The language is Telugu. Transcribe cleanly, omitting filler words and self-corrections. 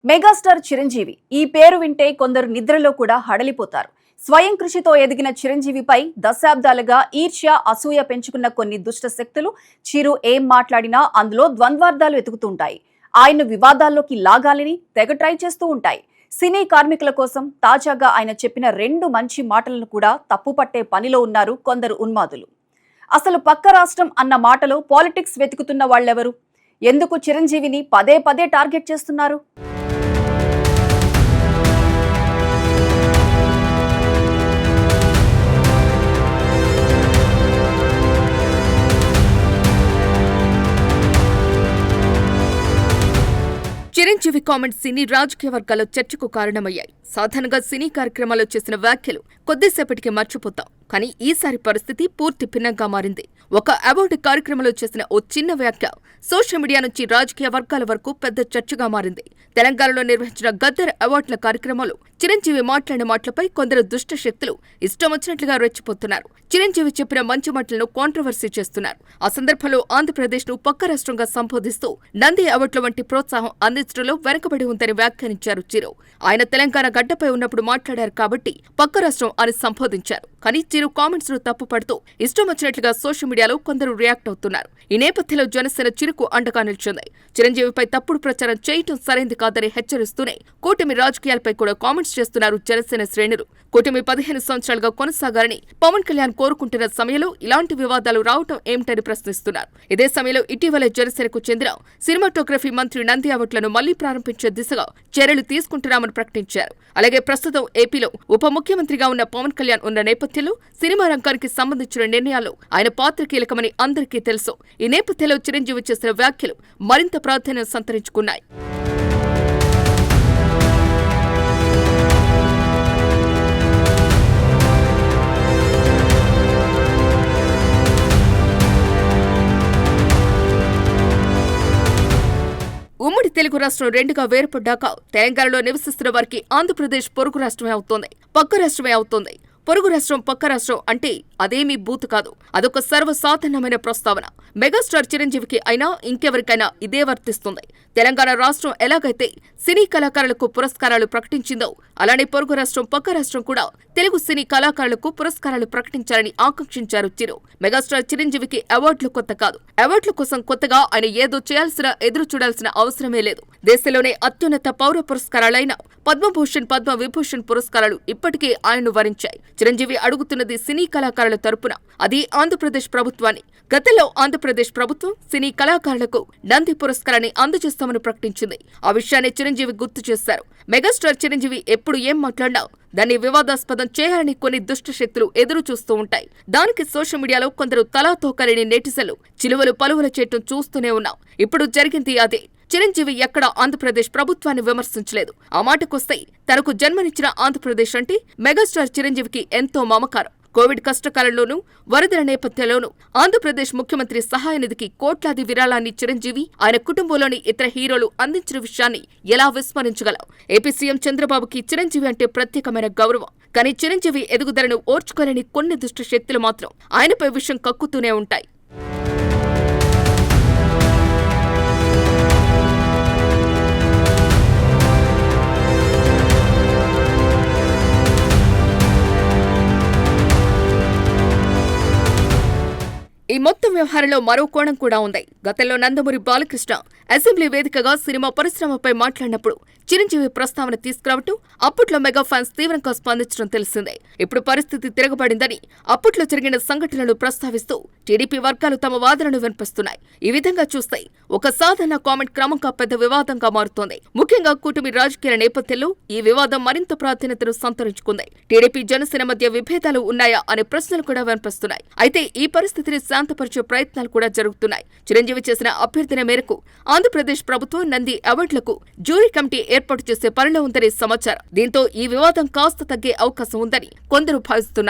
మెగాస్టార్ చిరంజీవి ఈ పేరు వింటే కొందరు నిద్రలో కూడా హడలిపోతారు. స్వయం కృషితో ఎదిగిన చిరంజీవిపై దశాబ్దాలుగా ఈర్ష్య, అసూయ పెంచుకున్న కొన్ని దుష్ట శక్తులు చిరు ఏం మాట్లాడినా అందులో ద్వంద్వార్థాలు వెతుకుతుంటాయి. ఆయన వివాదాల్లోకి లాగాలని తెగ ట్రై చేస్తూ ఉంటాయి. సినీ కార్మికుల కోసం తాజాగా ఆయన చెప్పిన 2 మంచి మాటలను కూడా తప్పుపట్టే పనిలో ఉన్నారు కొందరు ఉన్మాదులు. అసలు పక్క రాష్ట్రం అన్న మాటలో పాలిటిక్స్ వెతుకుతున్న వాళ్ళెవరు? ఎందుకు చిరంజీవిని పదే పదే టార్గెట్ చేస్తున్నారు? చిరంజీవి కామెంట్స్ సినీ రాజకీయ వర్గాల్లో చర్చకు కారణమయ్యాయి. సాధారణంగా సినీ కార్యక్రమాల్లో చేసిన వ్యాఖ్యలు కొద్దిసేపటికి మర్చిపోతాం. కానీ ఈసారి పరిస్థితి పూర్తి భిన్నంగా మారింది. ఒక అవార్డు కార్యక్రమంలో చేసిన ఓ చిన్న వ్యాఖ్య సోషల్ మీడియా నుంచి రాజకీయ వర్గాల వరకు పెద్ద చర్చగా మారింది. తెలంగాణలో నిర్వహించిన గద్దర్ అవార్డుల కార్యక్రమంలో చిరంజీవి మాట్లాడిన మాటలపై కొందరు దుష్ట శక్తులు ఇష్టం వచ్చినట్లుగా రెచ్చిపోతున్నారు. చిరంజీవి చెప్పిన మంచి మాటలను కాంట్రవర్సీ చేస్తున్నారు. ఆ సందర్భంలో ఆంధ్రప్రదేశ్ ను పక్క రాష్ట్రంగా సంబోధిస్తూ నంది అవార్డుల వంటి ప్రోత్సాహం అందించడంలో వెనకబడి ఉందని వ్యాఖ్యానించారు చిరు. ఆయన తెలంగాణ గడ్డపై ఉన్నప్పుడు మాట్లాడారు కాబట్టి పక్క రాష్ట్రం అని సంబోధించారు. కానీ చిరు కామెంట్స్ ను తప్పుపడుతూ ఇష్టం వచ్చినట్లుగా సోషల్ మీడియాలో కొందరు రియాక్ట్ అవుతున్నారు. ఈ నేపథ్యంలో జనసేన చిరుకు అండగా నిలిచింది. చిరంజీవిపై తప్పుడు ప్రచారం చేయటం సరైంది కాదని హెచ్చరిస్తూనే కూటమి రాజకీయాలపై కూడా కామెంట్స్ చేస్తున్నారు జనసేన శ్రేణులు. కూటమి 15 సంవత్సరాలుగా కొనసాగాలని పవన్ కళ్యాణ్ కోరుకుంటున్న సమయంలో ఇలాంటి వివాదాలు రావటం ఏమిటని ప్రశ్నిస్తున్నారు. ఇదే సమయంలో ఇటీవలే జనసేనకు చెందిన సినిమాటోగ్రఫీ మంత్రి నంది అవార్డులను మళ్లీ ప్రారంభించే దిశగా చర్యలు తీసుకుంటున్నామని ప్రకటించారు. అలాగే ప్రస్తుతం ఏపీలో ఉప ముఖ్యమంత్రిగా ఉన్న పవన్ కళ్యాణ్ ఉన్న నేపథ్యంలో సినిమా రంగానికి సంబంధించిన నిర్ణయాల్లో ఆయన పాత్ర కీలకమని అందరికీ తెలుసు. ఈ నేపథ్యంలో చిరంజీవి చేసిన వ్యాఖ్యలు మరింత ప్రాధాన్యం సంతరించుకున్నాయి. ఉమ్మడి తెలుగు రాష్ట్రం 2గా వేరుపడ్డాక తెలంగాణలో నివసిస్తున్న వారికి ఆంధ్రప్రదేశ్ పొరుగు రాష్ట్రమే అవుతోంది, పక్క రాష్ట్రమే అవుతోంది. పొరుగు రాష్ట్రం పక్క రాష్ట్రం అంటే అదేమీ బూతు కాదు, అదొక సర్వసాధారణమైన ప్రస్తావన. మెగాస్టార్ చిరంజీవికి అయినా ఇంకెవరికైనా ఇదే వర్తిస్తుంది. తెలంగాణ రాష్ట్రం ఎలాగైతే సినీ కళాకారులకు పురస్కారాలు ప్రకటించిందో అలానే పొరుగు రాష్ట్రం పక్క రాష్ట్రం కూడా తెలుగు సినీ కళాకారులకు పురస్కారాలు ప్రకటించాలని ఆకాంక్షించారు చిరు. మెగాస్టార్ చిరంజీవికి అవార్డులు కొత్త కాదు. అవార్డుల కోసం కొత్తగా ఆయన ఏదో ఎదురు చూడాల్సిన అవసరమే లేదు. దేశంలోనే అత్యున్నత పౌర పురస్కారాలైన పద్మభూషణ్, పద్మవిభూషణ్ పురస్కారాలు ఇప్పటికే ఆయన్ను వరించాయి. చిరంజీవి అడుగుతున్నది సినీ కళాకారుల తరపున, అది ఆంధ్రప్రదేశ్ ప్రభుత్వాన్ని. గతంలో ఆంధ్రప్రదేశ్ ప్రభుత్వం సినీ కళాకారులకు నంది పురస్కారాన్ని అందజేస్తామని ప్రకటించింది. ఆ విషయాన్ని చిరంజీవి గుర్తు చేశారు. మెగాస్టార్ చిరంజీవి ఎప్పుడు ఏం మాట్లాడినా దాన్ని వివాదాస్పదం చేయాలని కొన్ని దుష్ట శక్తులు ఎదురు చూస్తూ ఉంటాయి. దానికి సోషల్ మీడియాలో కొందరు తలాతో కలిని నెటిజన్లు చిలువలు పలువలు చేయటం చూస్తూనే ఉన్నాం. ఇప్పుడు జరిగింది అదే. చిరంజీవి ఎక్కడా ఆంధ్రప్రదేశ్ ప్రభుత్వాన్ని విమర్శించలేదు. ఆ మాటకొస్తే తనకు జన్మనిచ్చిన ఆంధ్రప్రదేశ్ అంటే మెగాస్టార్ చిరంజీవికి ఎంతో మమకారం. కోవిడ్ కష్టకాలంలోనూ వరదల నేపథ్యంలోనూ ఆంధ్రప్రదేశ్ ముఖ్యమంత్రి సహాయ నిధికి కోట్లాది విరాళాన్ని చిరంజీవి, ఆయన కుటుంబంలోని ఇతర హీరోలు అందించిన విషయాన్ని ఎలా విస్మరించగలం? ఏపీ సీఎం చంద్రబాబుకి చిరంజీవి అంటే ప్రత్యేకమైన గౌరవం. కానీ చిరంజీవి ఎదుగుదలను ఓర్చుకోలేని కొన్ని దుష్ట శక్తులు మాత్రం ఆయనపై విషం కక్కుతూనే ఉంటాయి. ఈ మొత్తం వ్యవహారంలో మరో కోణం కూడా ఉంది. గతంలో నందమూరి బాలకృష్ణ అసెంబ్లీ వేదికగా సినిమా పరిశ్రమపై మాట్లాడినప్పుడు చిరంజీవి ప్రస్తావన తీసుకురావటం అప్పట్లో మెగా ఫ్యాన్స్ తీవ్రంగా స్పందించడం తెలిసిందే. ఇప్పుడు పరిస్థితి తిరగబడిందని అప్పట్లో జరిగిన సంఘటనలు ప్రస్తావిస్తూ టీడీపీ వర్గాలు తమ వాదనను వినిపిస్తున్నాయి. ఈ విధంగా చూస్తే ఒక సాధారణ కామెంట్ క్రమంగా పెద్ద వివాదంగా మారుతోంది. ముఖ్యంగా కూటమి రాజకీయాల నేపథ్యంలో ఈ వివాదం మరింత ప్రాధాన్యతను సంతరించుకుంది. టీడీపీ జనసేన మధ్య విభేదాలు ఉన్నాయా అనే ప్రశ్నలు కూడా వినిపిస్తున్నాయి. అయితే ఈ పరిస్థితిని శాంతపరిచే ప్రయత్నాలు కూడా జరుగుతున్నాయి. చిరంజీవి చేసిన అభ్యర్థన మేరకు ఆంధ్రప్రదేశ్ ప్రభుత్వం నంది అవార్డులకు జ్యూరీ కమిటీ ఏర్పాటు చేసే పనిలో ఉందని సమాచారం. దీంతో ఈ వివాదం కాస్త తగ్గే అవకాశం ఉందని కొందరు భావిస్తున్నారు.